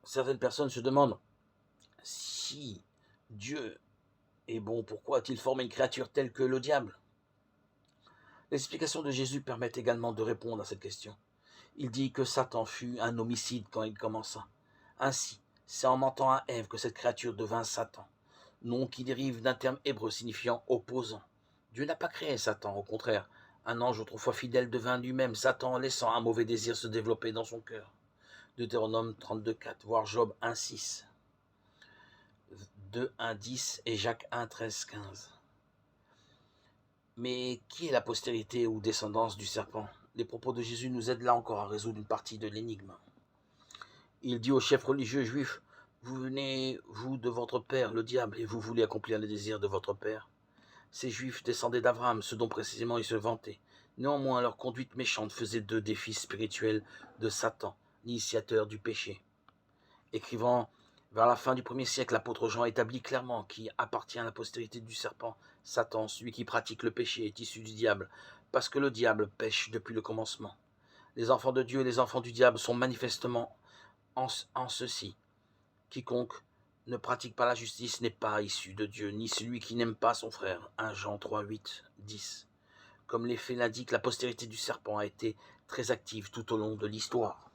Certaines personnes se demandent si Dieu est bon, pourquoi a-t-il formé une créature telle que le diable? L'explication de Jésus permet également de répondre à cette question. Il dit que Satan fut un homicide quand il commença. Ainsi, c'est en mentant à Ève que cette créature devint Satan, nom qui dérive d'un terme hébreu signifiant opposant. Dieu n'a pas créé Satan, au contraire. Un ange autrefois fidèle devint lui-même Satan, laissant un mauvais désir se développer dans son cœur. Deutéronome 32,4, voire Job 1,6, 2,1,10 et Jacques 1,13,15. Mais qui est la postérité ou descendance du serpent? Les propos de Jésus nous aident là encore à résoudre une partie de l'énigme. Il dit aux chefs religieux juifs, vous venez, vous, de votre père, le diable, et vous voulez accomplir les désirs de votre père. Ces juifs descendaient d'Abraham, ce dont précisément ils se vantaient. Néanmoins, leur conduite méchante faisait d'eux des fils spirituels de Satan, l'initiateur du péché. Écrivant vers la fin du 1er siècle, l'apôtre Jean établit clairement qui appartient à la postérité du serpent, Satan, celui qui pratique le péché, est issu du diable, parce que le diable pêche depuis le commencement. Les enfants de Dieu et les enfants du diable sont manifestement en ceci. Quiconque ne pratique pas la justice n'est pas issu de Dieu, ni celui qui n'aime pas son frère. 1 Jean 3, 8, 10. Comme les faits l'indiquent, la postérité du serpent a été très active tout au long de l'histoire.